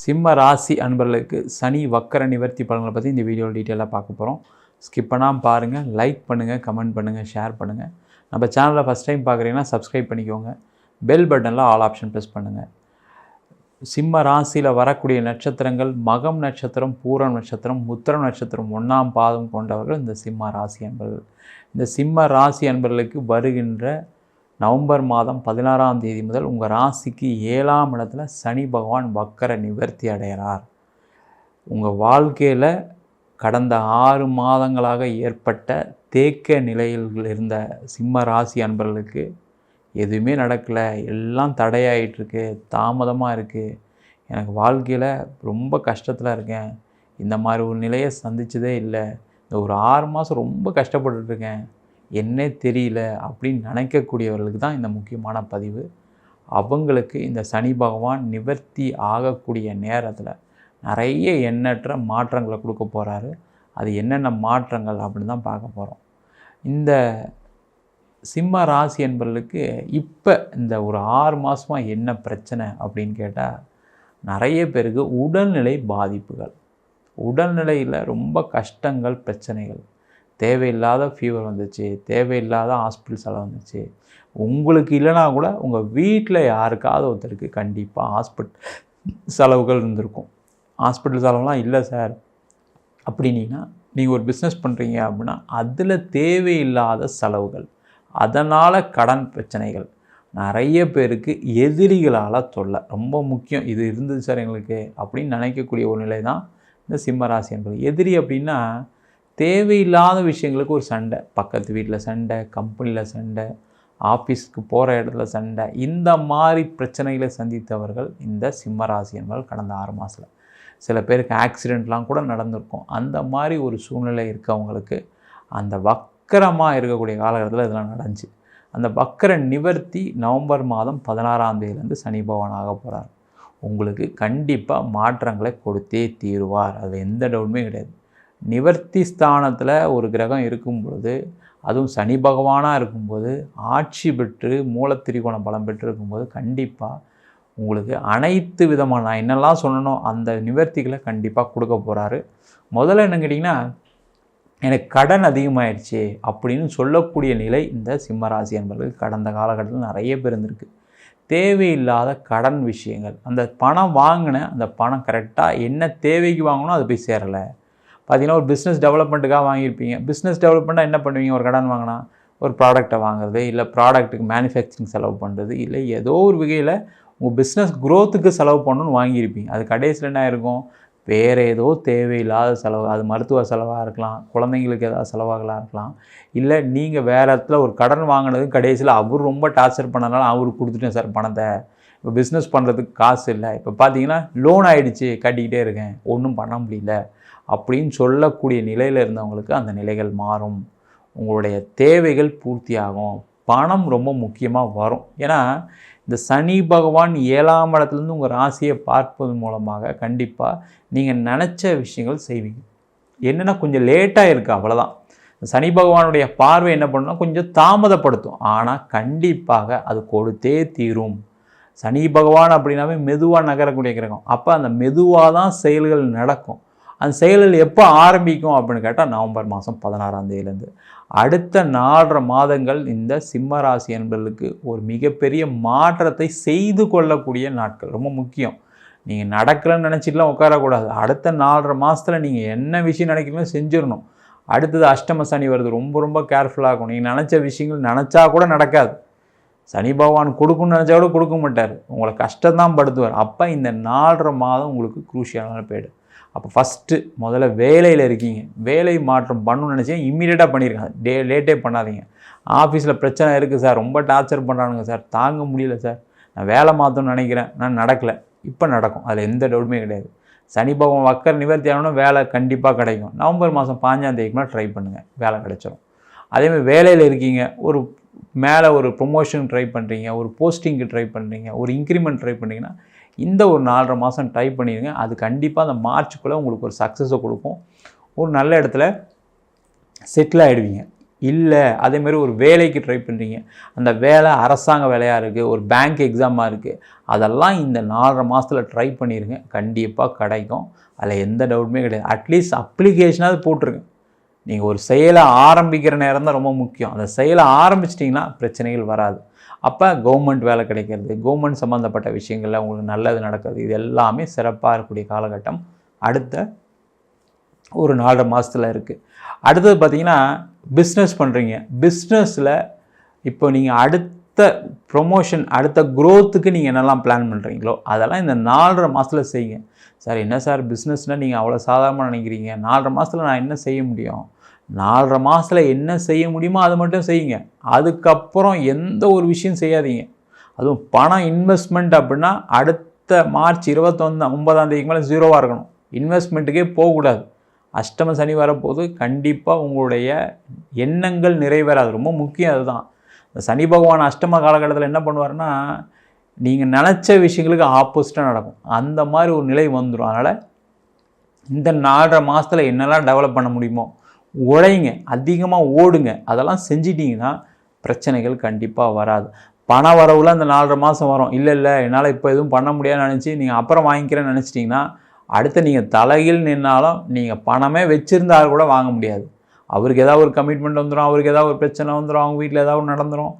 சிம்ம ராசி அன்பர்களுக்கு சனி வக்கர நிவர்த்தி பலன்களை பற்றி இந்த வீடியோவில் டீட்டெயிலாக பார்க்க போகிறோம். ஸ்கிப் பண்ணாமல் பாருங்கள், லைக் பண்ணுங்கள், கமெண்ட் பண்ணுங்கள், ஷேர் பண்ணுங்கள். நம்ம சேனலில் ஃபஸ்ட் டைம் பார்க்குறீங்கன்னா சப்ஸ்கிரைப் பண்ணிக்கோங்க. பெல் பட்டனில் ஆல் ஆப்ஷன் ப்ரெஸ் பண்ணுங்கள். சிம்ம ராசியில் வரக்கூடிய நட்சத்திரங்கள் மகம் நட்சத்திரம், பூரம் நட்சத்திரம், உத்திரம் நட்சத்திரம் 1ஆம் பாதம் கொண்டவர்கள் இந்த சிம்ம ராசி அன்பர்கள். இந்த சிம்ம ராசி அன்பர்களுக்கு வருகின்ற நவம்பர் மாதம் 16ஆம் தேதி முதல் உங்கள் ராசிக்கு 7ஆம் இடத்துல சனி பகவான் வக்கர நிவர்த்தி அடைகிறார். உங்கள் வாழ்க்கையில் கடந்த 6 மாதங்களாக ஏற்பட்ட தேக்க நிலையில் இருந்த சிம்ம ராசி அன்பர்களுக்கு எதுவுமே நடக்கலை, எல்லாம் தடையாயிட்ருக்கு, தாமதமாக இருக்குது, எனக்கு வாழ்க்கையில் ரொம்ப கஷ்டத்தில் இருக்கேன், இந்த மாதிரி ஒரு நிலையை சந்தித்ததே இல்லை, இந்த ஒரு 6 மாதம் ரொம்ப கஷ்டப்பட்டுருக்கேன், என்னே தெரியல அப்படின்னு நினைக்கக்கூடியவர்களுக்கு தான் இந்த முக்கியமான பதிவு. அவங்களுக்கு இந்த சனி பகவான் நிவர்த்தி ஆகக்கூடிய நேரத்தில் நிறைய எண்ணற்ற மாற்றங்களை கொடுக்க போகிறாரு. அது என்னென்ன மாற்றங்கள் அப்படின்னு தான் பார்க்க போகிறோம். இந்த சிம்ம ராசி என்பவர்களுக்கு இப்போ இந்த ஒரு 6 மாதமாக என்ன பிரச்சனை அப்படின்னு கேட்டால், நிறைய பேருக்கு உடல்நிலை பாதிப்புகள், உடல்நிலையில் ரொம்ப கஷ்டங்கள், பிரச்சனைகள், தேவையில்லாத ஃபீவர் வந்துச்சு, தேவையில்லாத ஹாஸ்பிட்டல் செலவு வந்துச்சு. உங்களுக்கு இல்லைனா கூட உங்கள் வீட்டில் யாருக்காவது ஒருத்தருக்கு கண்டிப்பாக ஹாஸ்பிட்டல் செலவுகள் இருந்திருக்கும். ஹாஸ்பிட்டல் செலவுலாம் இல்லை சார் அப்படின்னா, நீங்கள் ஒரு பிஸ்னஸ் பண்ணுறீங்க அப்படின்னா அதில் தேவையில்லாத செலவுகள், அதனால் கடன் பிரச்சனைகள், நிறைய பேருக்கு எதிரிகளால் தொல்லை. ரொம்ப முக்கியம், இது இருந்தது சார் எங்களுக்கு அப்படின்னு நினைக்கக்கூடிய ஒரு நிலை தான் இந்த சிம்மராசி என்பது. எதிரி அப்படின்னா தேவையில்லாத விஷயங்களுக்கு ஒரு சண்டை, பக்கத்து வீட்டில் சண்டை, கம்பெனியில் சண்டை, ஆஃபீஸ்க்கு போகிற இடத்துல சண்டை, இந்த மாதிரி பிரச்சனைகளை சந்தித்தவர்கள் இந்த சிம்மராசி என்பவர்கள் கடந்த 6 மாதத்தில். சில பேருக்கு ஆக்சிடெண்ட்லாம் கூட நடந்திருக்கும். அந்த மாதிரி ஒரு சூழ்நிலை இருக்கவங்களுக்கு அந்த வக்கரமாக இருக்கக்கூடிய காலகட்டத்தில் இதெல்லாம் நடந்துச்சு. அந்த வக்கர நிவர்த்தி நவம்பர் மாதம் 16ஆம் தேதியிலேருந்து சனி பகவான் ஆக போகிறார். உங்களுக்கு கண்டிப்பாக மாற்றங்களை கொடுத்தே தீருவார், அதில் எந்த டவுட்டுமே கிடையாது. நிவர்த்தி ஸ்தானத்தில் ஒரு கிரகம் இருக்கும் பொழுது, அதுவும் சனி பகவானாக இருக்கும்போது, ஆட்சி பெற்று மூலத்திரிகோண பலம் பெற்று இருக்கும்போது கண்டிப்பாக உங்களுக்கு அனைத்து விதமான, நான் என்னெல்லாம் சொல்லணும் அந்த நிவர்த்திகளை கண்டிப்பாக கொடுக்க போகிறாரு. முதல்ல என்ன கேட்டிங்கன்னா, எனக்கு கடன் அதிகமாகிடுச்சு அப்படின்னு சொல்லக்கூடிய நிலை இந்த சிம்மராசி என்பவர்களுக்கு கடந்த காலகட்டத்தில் நிறைய பேர் இருந்திருக்கு. தேவையில்லாத கடன் விஷயங்கள், அந்த பணம் வாங்கின அந்த பணம் கரெக்டாக என்ன தேவைக்கு வாங்கணும் அது போய் சேரலை. பார்த்தீங்கன்னா ஒரு பிஸ்னஸ் டெவலப்மெண்ட்டுக்காக வாங்கியிருப்பீங்க. பிஸ்னஸ் டெவலப்மெண்ட்டாக என்ன பண்ணுவீங்க, ஒரு கடன் வாங்கினா ஒரு ப்ராடக்டை வாங்குறது, இல்லை ப்ராடக்ட்டுக்கு மேனுஃபேக்சரிங் செலவு பண்ணுறது, இல்லை ஏதோ ஒரு வகையில் உங்கள் பிஸ்னஸ் க்ரோத்துக்கு செலவு பண்ணணுன்னு வாங்கியிருப்பீங்க. அது கடைசியில் என்ன இருக்கும், வேறு ஏதோ தேவையில்லாத செலவு, அது மருத்துவ செலவாக இருக்கலாம், குழந்தைங்களுக்கு ஏதாவது செலவாகலாம் இருக்கலாம், இல்லை நீங்கள் வேறு இடத்துல ஒரு கடன் வாங்கினது கடைசியில் அவர் ரொம்ப டார்ச்சர் பண்ணனால அவருக்கு கொடுத்துட்டேன் சார் பணத்தை, இப்போ பிஸ்னஸ் பண்ணுறதுக்கு காசு இல்லை, இப்போ பார்த்தீங்கன்னா லோன் ஆகிடுச்சு, கட்டிக்கிட்டே இருக்கேன், ஒன்றும் பண்ண முடியல அப்படின்னு சொல்லக்கூடிய நிலையில் இருந்தவங்களுக்கு அந்த நிலைகள் மாறும். உங்களுடைய தேவைகள் பூர்த்தியாகும், பணம் ரொம்ப முக்கியமாக வரும். ஏன்னா இந்த சனி பகவான் 7ஆம் இடத்துலேருந்து உங்கள் ராசியை பார்ப்பதன் மூலமாக கண்டிப்பாக நீங்கள் நினச்ச விஷயங்கள் செய்வீங்க. என்னென்னா கொஞ்சம் லேட்டாக இருக்குது, அவ்வளோதான். சனி பகவானுடைய பார்வை என்ன பண்ணணும்னா கொஞ்சம் தாமதப்படுத்தும், ஆனால் கண்டிப்பாக அது கொடுத்தே தீரும். சனி பகவான் அப்படின்னாவே மெதுவாக நகரக்கூடிய கிரகம். அப்போ அந்த மெதுவாக தான் செயல்கள் நடக்கும். அந்த செயல்கள் எப்போ ஆரம்பிக்கும் அப்படின்னு கேட்டால் நவம்பர் மாதம் 16ஆம் தேதியிலேருந்து அடுத்த 4.5 மாதங்கள் இந்த சிம்ம ராசி என்பவர்களுக்கு ஒரு மிகப்பெரிய மாற்றத்தை செய்து கொள்ளக்கூடிய நாட்கள். ரொம்ப முக்கியம். நீங்கள் நடக்கலைன்னு நினச்சிட்டுலாம் உட்காரக்கூடாது. அடுத்த 4.5 மாதத்தில் நீங்கள் என்ன விஷயம் நினைக்கிறீங்களோ செஞ்சிடணும். அடுத்தது அஷ்டம சனி வருது, ரொம்ப ரொம்ப கேர்ஃபுல்லாக இருக்கும். நீங்கள் நினச்ச விஷயங்கள் நினச்சா கூட நடக்காது. சனி பகவான் கொடுக்குன்னு நினச்சா கூட கொடுக்க மாட்டார், உங்களை கஷ்டம்தான் படுத்துவார். அப்போ இந்த 4.5 மாதம் உங்களுக்கு குரூஷியலான பேடு. அப்போ முதல்ல வேலையில் இருக்கீங்க, வேலை மாற்றம் பண்ணணும்னு நினச்சேன், இம்மீடியட்டாக பண்ணியிருக்காங்க, லேட்டே பண்ணாதீங்க. ஆஃபீஸில் பிரச்சனை இருக்குது சார், ரொம்ப டார்ச்சர் பண்ணுறானுங்க சார், தாங்க முடியல சார், நான் வேலை மாற்றணும்னு நினைக்கிறேன், நான் நடக்கலை, இப்போ நடக்கும், அதில் எந்த டவுட்டுமே கிடையாது. சனி பகவான் வக்கர நிவர்த்தி ஆகணும்னா வேலை கண்டிப்பாக கிடைக்கும். நவம்பர் மாதம் 5ஆம் தேதிக்கு மேலே ட்ரை பண்ணுங்கள், வேலை கிடைச்சிடும். அதேமாதிரி வேலையில் இருக்கீங்க, ஒரு மேலே ஒரு ப்ரொமோஷன் ட்ரை பண்ணுறீங்க, ஒரு போஸ்டிங்க்கு ட்ரை பண்ணுறீங்க, ஒரு இன்க்ரிமெண்ட் ட்ரை பண்ணுறீங்கன்னா இந்த ஒரு 4.5 மாதம் ட்ரை பண்ணிடுங்க. அது கண்டிப்பாக அந்த மார்ச்சுக்குள்ளே உங்களுக்கு ஒரு சக்ஸஸை கொடுக்கும். ஒரு நல்ல இடத்துல செட்டில் ஆகிடுவீங்க. இல்லை அதேமாதிரி ஒரு வேலைக்கு ட்ரை பண்ணுறீங்க, அந்த வேலை அரசாங்க வேலையாக இருக்குது, ஒரு பேங்க் எக்ஸாமாக இருக்குது, அதெல்லாம் இந்த 4.5 மாதத்தில் ட்ரை பண்ணிடுங்க, கண்டிப்பாக கிடைக்கும். அதில் எந்த டவுட்டுமே கிடையாது. அட்லீஸ்ட் அப்ளிகேஷனாவது போட்டுருங்க. நீங்கள் ஒரு செயலை ஆரம்பிக்கிற நேரம் தான் ரொம்ப முக்கியம். அந்த செயலை ஆரம்பிச்சிட்டிங்கன்னா பிரச்சனைகள் வராது. அப்போ கவர்மெண்ட் வேலை கிடைக்கிறது, கவர்மெண்ட் சம்மந்தப்பட்ட விஷயங்களில் உங்களுக்கு நல்லது நடக்குது, இது எல்லாமே சிறப்பாக இருக்கக்கூடிய காலகட்டம் அடுத்த ஒரு 4.5 மாதத்தில் இருக்குது. அடுத்தது பார்த்திங்கன்னா பிஸ்னஸ் பண்ணுறீங்க. பிஸ்னஸில் இப்போ நீங்கள் அடுத்த ப்ரொமோஷன், அடுத்த க்ரோத்துக்கு நீங்கள் என்னெல்லாம் பிளான் பண்ணுறீங்களோ அதெல்லாம் இந்த 4.5 மாதத்தில் செய்யுங்க. சார் என்ன சார் பிஸ்னஸ்னால் நீங்கள் அவ்வளோ சாதாரணமாக நினைக்கிறீங்க, 4.5 மாதத்தில் நான் என்ன செய்ய முடியும்? 4.5 மாதத்தில் என்ன செய்ய முடியுமோ அதை மட்டும் செய்யுங்க. அதுக்கப்புறம் எந்த ஒரு விஷயம் செய்யாதீங்க. அதுவும் பணம் இன்வெஸ்ட்மெண்ட் அப்படின்னா அடுத்த மார்ச் 29ஆம் தேதிக்கு மேலே 0வாக இருக்கணும். இன்வெஸ்ட்மெண்ட்டுக்கே போகக்கூடாது. அஷ்டம சனி வரப்போது கண்டிப்பாக உங்களுடைய எண்ணங்கள் நிறைவேறாது. ரொம்ப முக்கியம் அதுதான். சனி பகவான் அஷ்டம காலகட்டத்தில் என்ன பண்ணுவார்னா, நீங்கள் நினச்ச விஷயங்களுக்கு ஆப்போசிட்டாக நடக்கும். அந்த மாதிரி ஒரு நிலை வந்துடும். அதனால் இந்த 4.5 மாதத்தில் என்னெல்லாம் டெவலப் பண்ண முடியுமோ உழைங்க, அதிகமாக ஓடுங்க. அதெல்லாம் செஞ்சிட்டிங்கன்னா பிரச்சனைகள் கண்டிப்பாக வராது. பண வரவுல அந்த 4.5 மாதம் வரும். இல்லை என்னால் இப்போ எதுவும் பண்ண முடியாதுன்னு நினச்சி நீங்கள் அப்புறம் வாங்கிக்கிறேன்னு நினச்சிட்டிங்கன்னா அடுத்து நீங்கள் தலையில் நின்னாலும் நீங்கள் பணமே வச்சுருந்தாலும் கூட வாங்க முடியாது. அவருக்கு ஏதாவது ஒரு கமிட்மெண்ட் வந்துடும், அவருக்கு ஏதாவது ஒரு பிரச்சனை வந்துடும், அவங்க வீட்டில் ஏதாவது நடந்துடும்,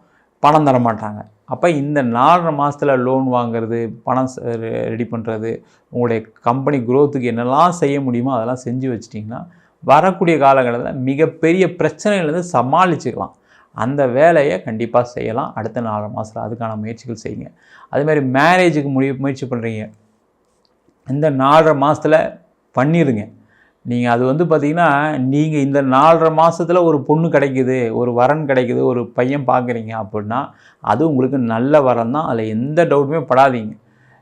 பணம் தர மாட்டாங்க. அப்போ இந்த 4.5 மாதத்தில் லோன் வாங்குறது, பணம் ரெடி பண்ணுறது, உங்களுடைய கம்பெனி க்ரோத்துக்கு என்னெல்லாம் செய்ய முடியுமோ அதெல்லாம் செஞ்சு வச்சிட்டிங்கன்னா வரக்கூடிய காலகட்டத்தில் மிகப்பெரிய பிரச்சனையிலேருந்து சமாளிச்சுக்கலாம். அந்த வேலையை கண்டிப்பாக செய்யலாம் அடுத்த 4 மாதத்தில். அதுக்கான முயற்சிகள் செய்யுங்க. அதேமாதிரி மேரேஜுக்கு முயற்சி பண்ணுறீங்க, இந்த 4.5 மாதத்தில் பண்ணிடுங்க. நீங்கள் அது பார்த்திங்கன்னா நீங்கள் இந்த 4.5 மாதத்தில் ஒரு பொண்ணு கிடைக்குது, ஒரு வரன் கிடைக்குது, ஒரு பையன் பார்க்குறீங்க அப்படின்னா அது உங்களுக்கு நல்ல வரன் தான். அதில் எந்த டவுட்டுமே படாதீங்க.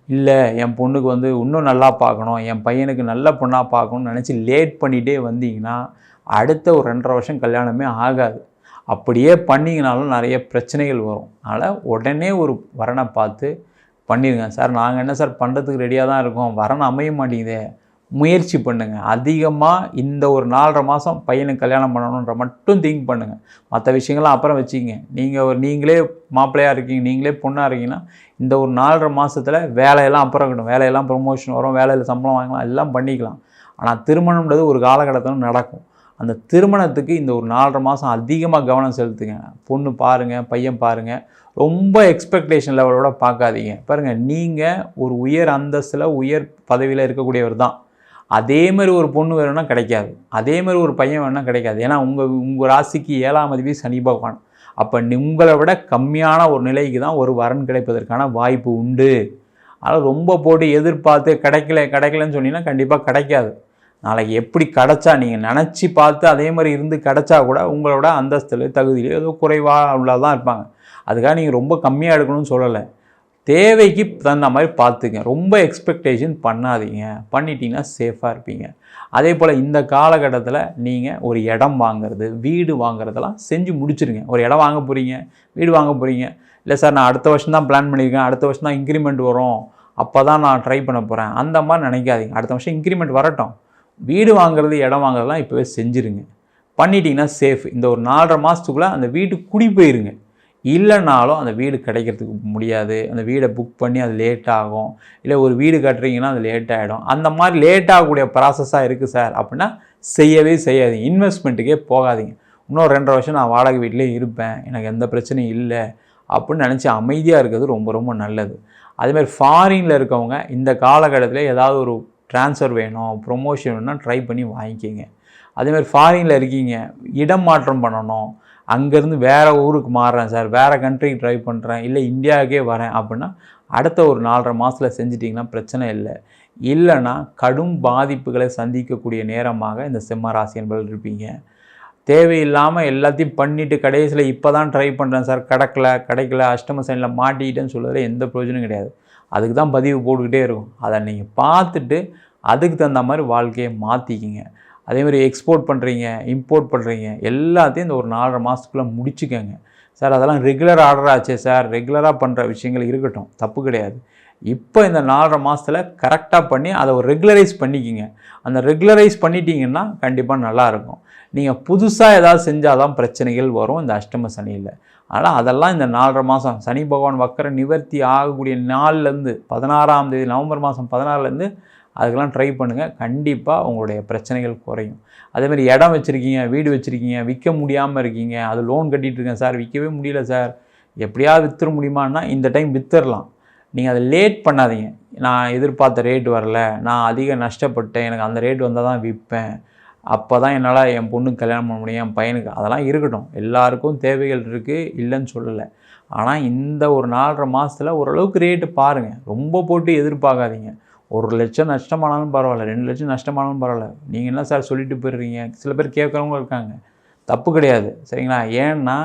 இல்லை என் பொண்ணுக்கு இன்னும் நல்லா பார்க்கணும், என் பையனுக்கு நல்ல பொண்ணாக பார்க்கணும்னு நினச்சி லேட் பண்ணிகிட்டே வந்தீங்கன்னா அடுத்த ஒரு 2.5 வருஷம் கல்யாணமே ஆகாது. அப்படியே பண்ணிங்கனாலும் நிறைய பிரச்சனைகள் வரும். அதனால் உடனே ஒரு வரனை பார்த்து பண்ணிடுங்க. சார் நாங்கள் என்ன சார் பண்ணுறதுக்கு ரெடியாக தான் இருக்கோம், வரன் அமைய மாட்டேங்குதே, முயற்சி பண்ணுங்கள். அதிகமாக இந்த ஒரு 4.5 மாதம் பையனுக்கு கல்யாணம் பண்ணணுன்ற மட்டும் திங்க் பண்ணுங்கள். மற்ற விஷயங்கள்லாம் அப்புறம் வச்சுக்கிங்க. நீங்களே மாப்பிள்ளையாக இருக்கீங்க, நீங்களே பொண்ணாக இருக்கீங்கன்னா இந்த ஒரு 4.5 மாதத்தில் வேலையெல்லாம் அப்புறம் இருக்கட்டும். வேலையெல்லாம் ப்ரொமோஷன் வரும், வேலையில் சம்பளம் வாங்கலாம், எல்லாம் பண்ணிக்கலாம். ஆனால் திருமணம்ன்றது ஒரு காலகட்டத்தில் நடக்கும். அந்த திருமணத்துக்கு இந்த ஒரு 4.5 மாதம் அதிகமாக கவனம் செலுத்துங்க. பொண்ணு பாருங்கள், பையன் பாருங்கள். ரொம்ப எக்ஸ்பெக்டேஷன் லெவலோட பார்க்காதீங்க. பாருங்கள், நீங்கள் ஒரு உயர் அந்தஸ்தில் உயர் பதவியில் இருக்கக்கூடியவர் தான். அதேமாதிரி ஒரு பொண்ணு வேணும்னா கிடைக்காது, அதேமாதிரி ஒரு பையன் வேணும்னா கிடைக்காது. ஏன்னா உங்கள் ராசிக்கு 7ஆம் அதிபதி சனி பகவான். அப்போ உங்களை விட கம்மியான ஒரு நிலைக்கு தான் ஒரு வரன் கிடைப்பதற்கான வாய்ப்பு உண்டு. அதனால் ரொம்ப போட்டு எதிர்பார்த்து கிடைக்கலன்னு சொன்னீங்கன்னா கண்டிப்பாக கிடைக்காது. நாளைக்கு எப்படி கிடச்சா நீங்கள் நினச்சி பார்த்து அதே மாதிரி இருந்து கிடச்சா கூட உங்களோட அந்தஸ்தில் தகுதியிலே ஏதோ குறைவாக உள்ளதான் இருப்பாங்க. அதுக்காக நீங்கள் ரொம்ப கம்மியாக எடுக்கணும்னு சொல்லலை, தேவைக்கு தகுந்த மாதிரி பார்த்துங்க. ரொம்ப எக்ஸ்பெக்டேஷன் பண்ணாதீங்க, பண்ணிட்டீங்கன்னா சேஃபாக இருப்பீங்க. அதே போல் இந்த காலகட்டத்தில் நீங்கள் ஒரு இடம் வாங்குறது, வீடு வாங்குறதெல்லாம் செஞ்சு முடிச்சுருங்க. ஒரு இடம் வாங்க போகிறீங்க, வீடு வாங்க போகிறீங்க, இல்லை சார் நான் அடுத்த வருஷம் தான் பிளான் பண்ணியிருக்கேன், அடுத்த வருஷம் தான் இன்க்ரிமெண்ட் வரும், அப்போ தான் நான் ட்ரை பண்ண போகிறேன், அந்த மாதிரி நினைக்காதீங்க. அடுத்த வருஷம் இன்க்ரிமெண்ட் வரட்டும், வீடு வாங்குறது இடம் வாங்குறதுலாம் இப்போவே செஞ்சுருங்க. பண்ணிட்டீங்கன்னா சேஃப். இந்த ஒரு 4.5 மாதத்துக்குள்ளே அந்த வீட்டுக்கு குடி போயிருங்க. இல்லைனாலும் அந்த வீடு கிடைக்கிறதுக்கு முடியாது. அந்த வீடை புக் பண்ணி அது லேட் ஆகும். இல்லை ஒரு வீடு கட்டுறீங்கன்னா அது லேட் ஆகிடும். அந்த மாதிரி லேட் ஆகக்கூடிய ப்ராசஸாக இருக்குது சார் அப்படின்னா செய்யவே செய்யாதீங்க. இன்வெஸ்ட்மெண்ட்டுக்கே போகாதீங்க. இன்னும் 2.5 வருஷம் நான் வாடகை வீட்டிலே இருப்பேன், எனக்கு எந்த பிரச்சனையும் இல்லை அப்படின்னு நினச்சி அமைதியாக இருக்கிறது ரொம்ப ரொம்ப நல்லது. அதேமாதிரி ஃபாரினில் இருக்கவங்க இந்த காலகட்டத்தில் ஏதாவது ஒரு ட்ரான்ஸ்ஃபர் வேணும், ப்ரொமோஷன் வேணும்னா ட்ரை பண்ணி வாங்கிக்கிங்க. அதேமாதிரி ஃபாரினில் இருக்கீங்க, இடம் மாற்றம் பண்ணணும், அங்கேருந்து வேறு ஊருக்கு மாறுறேன் சார், வேறு கண்ட்ரிக்கு ட்ரை பண்ணுறேன், இல்லை இந்தியாவுக்கே வரேன் அப்படின்னா அடுத்த ஒரு 4.5 மாதத்தில் செஞ்சிட்டிங்கன்னா பிரச்சனை இல்லை. இல்லைன்னா கடும் பாதிப்புகளை சந்திக்கக்கூடிய நேரமாக இந்த சிம்ம ராசி என்பவர்கள் இருப்பீங்க. தேவையில்லாமல் எல்லாத்தையும் பண்ணிவிட்டு கடைசியில் இப்போ தான் ட்ரை பண்ணுறேன் சார், கிடைக்கல அஷ்டம சனியில் மாட்டிக்கிட்டேன்னு சொல்கிறதுல எந்த பிரயோஜனம் கிடையாது. அதுக்கு தான் பதிவு போட்டுக்கிட்டே இருக்கும். அதை நீங்கள் பார்த்துட்டு அதுக்கு தகுந்த மாதிரி வாழ்க்கையை மாற்றிக்கிங்க. அதேமாதிரி எக்ஸ்போர்ட் பண்ணுறீங்க, இம்போர்ட் பண்ணுறீங்க, எல்லாத்தையும் இந்த ஒரு 4.5 மாதத்துக்குள்ளே முடிச்சுக்கோங்க. சார் அதெல்லாம் ரெகுலர் ஆர்டர் ஆச்சே சார், ரெகுலராக பண்ணுற விஷயங்கள் இருக்கட்டும், தப்பு கிடையாது. இப்போ இந்த 4.5 மாதத்தில் கரெக்டாக பண்ணி அதை ஒரு ரெகுலரைஸ் பண்ணிக்கிங்க. அந்த ரெகுலரைஸ் பண்ணிட்டீங்கன்னா கண்டிப்பாக நல்லாயிருக்கும். நீங்கள் புதுசாக ஏதாவது செஞ்சால் தான் பிரச்சனைகள் வரும் இந்த அஷ்டம சனியில். ஆனால் அதெல்லாம் இந்த 4.5 மாதம் சனி பகவான் வக்கர நிவர்த்தி ஆகக்கூடிய நாள்லேருந்து 16ஆம் தேதி நவம்பர் மாதம் 16லேருந்து அதுக்கெல்லாம் ட்ரை பண்ணுங்கள். கண்டிப்பாக உங்களுடைய பிரச்சனைகள் குறையும். அதேமாதிரி இடம் வச்சுருக்கீங்க, வீடு வச்சுருக்கீங்க, விற்க முடியாமல் இருக்கீங்க, அது லோன் கட்டிகிட்டு இருக்கேன் சார், விற்கவே முடியல சார், எப்படியாவது விற்றுற முடியுமான்னா இந்த டைம் விற்றுடலாம். நீங்கள் அதை லேட் பண்ணாதீங்க. நான் எதிர்பார்த்த ரேட் வரல, நான் அதிக நஷ்டப்பட்டேன், எனக்கு அந்த ரேட் வந்தால் தான் விற்பேன், அப்போ தான் என்னால் என் பொண்ணுக்கு கல்யாணம் பண்ண முடியும், என் பையனுக்கு, அதெல்லாம் இருக்கட்டும். எல்லாருக்கும் தேவைகள் இருக்குது, இல்லைன்னு சொல்லலை. ஆனால் இந்த ஒரு 4.5 மாதத்தில் ஓரளவுக்கு ரேட்டு பாருங்கள். ரொம்ப போட்டு எதிர்பார்க்காதீங்க. 1 லட்சம் நஷ்டமானாலும் பரவாயில்ல, 2 லட்சம் நஷ்டமானாலும் பரவாயில்ல, நீங்கள் என்ன சார் சொல்லிட்டு போயிடுறீங்க. சில பேர் கேட்குறவங்க இருக்காங்க. தப்பு கிடையாது, சரிங்களா? ஏன்னா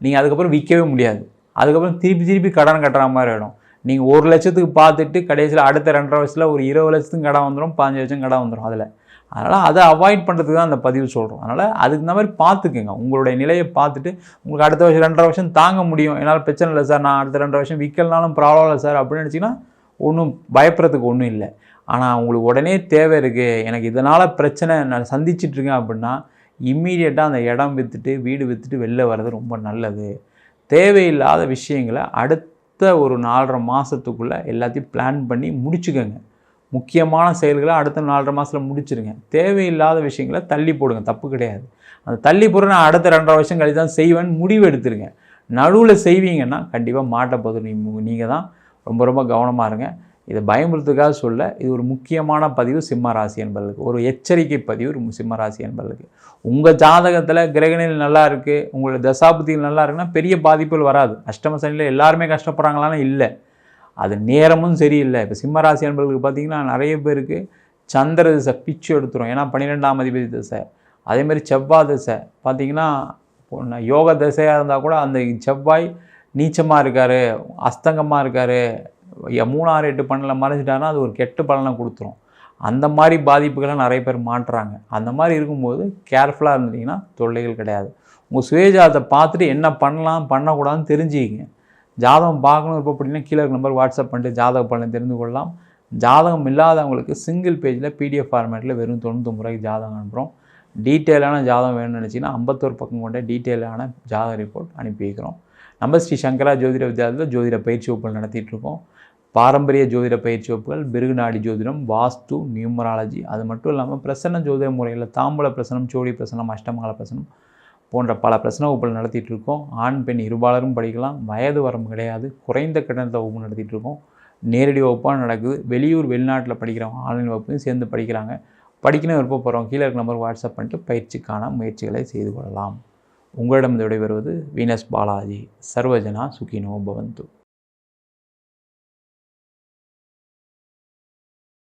நீங்கள் அதுக்கப்புறம் விற்கவே முடியாது. அதுக்கப்புறம் திருப்பி கடன் கட்டுற மாதிரி ஆகிடும். நீங்கள் 1 லட்சத்துக்கு பார்த்துட்டு கடைசியில் அடுத்த 2.5 வருஷத்தில் ஒரு 20 லட்சத்துக்கு கடன் வந்துடும், 15 லட்சம் கடன் வந்துடும் அதில். அதனால் அதை அவாய்ட் பண்ணுறதுக்கு தான் அந்த பதிவு சொல்கிறோம். அதனால் அதுக்கு இந்த மாதிரி பார்த்துக்குங்க. உங்களுடைய நிலையை பார்த்துட்டு உங்களுக்கு அடுத்த வருஷம் 2.5 வருஷம் தாங்க முடியும், என்னால் பிரச்சனை இல்லை சார், நான் அடுத்த 2.5 வருஷம் விற்கலனாலும் ப்ராப்ளம் இல்லை சார் அப்படின்னு நினச்சிங்கன்னா ஒன்றும் பயப்படுறதுக்கு ஒன்றும் இல்லை. ஆனால் உங்களுக்கு உடனே தேவை இருக்குது, எனக்கு இதனால் பிரச்சனை நான் சந்திச்சிட்ருக்கேன் அப்படின்னா இம்மீடியட்டாக அந்த இடம் விற்றுட்டு வீடு விற்றுட்டு வெளில வர்றது ரொம்ப நல்லது. தேவையில்லாத விஷயங்களை அடுத்த ஒரு 4.5 மாதத்துக்குள்ளே எல்லாத்தையும் பிளான் பண்ணி முடிச்சுக்கோங்க. முக்கியமான செயல்களை அடுத்த 4.5 மாதத்தில் முடிச்சிருங்க. தேவையில்லாத விஷயங்களை தள்ளி போடுங்க, தப்பு கிடையாது. அந்த தள்ளி போடுற நான் அடுத்த 2.5 வருஷம் கழிச்சு தான் செய்வேன்னு முடிவு எடுத்துருங்க. நடுவில் செய்வீங்கன்னா கண்டிப்பாக மாட்ட போது நீங்கள் தான். ரொம்ப கவனமாக இருங்க. இதை பயமுறுத்துக்காக சொல்ல, இது ஒரு முக்கியமான பதிவு சிம்ம ராசி என்பவர்களுக்கு, ஒரு எச்சரிக்கை பதிவு சிம்ம ராசி என்பவர்களுக்கு. உங்கள் ஜாதகத்தில் கிரகநிலை நல்லா இருக்குது, உங்களோட தசாபுத்திகள் நல்லா இருக்குன்னா பெரிய பாதிப்புகள் வராது. அஷ்டம சனியில் எல்லாருமே கஷ்டப்படுறாங்களான்னு இல்லை, அது நேரமும் சரியில்லை. இப்போ சிம்ம ராசி என்பவர்களுக்கு பார்த்திங்கன்னா நிறைய பேருக்கு சந்திர திசை பிச்சு எடுத்துரும். ஏன்னா 12ஆம் அதிபதி திசை. அதேமாதிரி செவ்வாய் திசை பார்த்திங்கன்னா யோக திசையாக இருந்தால் கூட அந்த செவ்வாய் நீச்சமாக இருக்கார், அஸ்தங்கமாக இருக்கார், 3, 6, 8 பலனில் மறைஞ்சிட்டாருன்னா அது ஒரு கெட்ட பலனை கொடுத்துரும். அந்த மாதிரி பாதிப்புகளை நிறைய பேர் மாட்டுறாங்க. அந்த மாதிரி இருக்கும்போது கேர்ஃபுல்லாக இருந்துட்டிங்கன்னா தொல்லைகள் கிடையாது. உங்கள் சுயஜாதத்தை பார்த்துட்டு என்ன பண்ணலாம் பண்ணக்கூடாதுன்னு தெரிஞ்சுக்கிங்க. ஜாதகம் பார்க்கணும் அப்படின்னா கீழே நம்பர் வாட்ஸ்அப் பண்ணிட்டு ஜாதக பலனை தெரிந்து கொள்ளலாம். ஜாதகம் இல்லாதவங்களுக்கு சிங்கிள் பேஜில் PDF ஃபார்மேட்டில் வெறும் 99 ரூபாய்க்கு ஜாதகம் அனுப்புகிறோம். டீட்டெயிலான ஜாதகம் வேணும்னு நினச்சிங்கன்னா 51 பக்கம் கொண்ட டீட்டெயிலான ஜாதக ரிப்போர்ட் அனுப்பி வைக்கிறோம். நம்ம ஸ்ரீ சங்கரா ஜோதிட வித்யாலயத்தில் ஜோதிட பயிற்சி வகுப்புகள் நடத்திட்டுருக்கோம். பாரம்பரிய ஜோதிட பயிற்சி வகுப்புகள், பிருகுநாடி ஜோதிடம், வாஸ்து, நியூமராலஜி, அது மட்டும் இல்லாமல் பிரசன்ன ஜோதிட முறையில் தாம்பூல பிரசனம், சோடி பிரசனம், அஷ்டமங்கல பிரசனம் போன்ற பல பிரசன வகுப்புகள் நடத்திட்டுருக்கோம். ஆண் பெண் இருபாலரும் படிக்கலாம், வயது வரம்பு கிடையாது. குறைந்த கட்டணத்தை வகுப்பு நடத்திட்டுருக்கோம். நேரடி வகுப்பாக நடக்குது. வெளியூர் வெளிநாட்டில் படிக்கிறவங்க ஆன்லைன் வகுப்பையும் சேர்ந்து படிக்கிறாங்க. படிக்கணும் விருப்பப்படுறவங்க கீழே இருக்க நம்பர் வாட்ஸ்அப் பண்ணிட்டு பயிற்சிக்கான முயற்சிகளை செய்து கொள்ளலாம். உங்களிடம் விடைபெறுவது வீனஸ் பாலாஜி. சர்வஜனா சுகினோ பவந்து.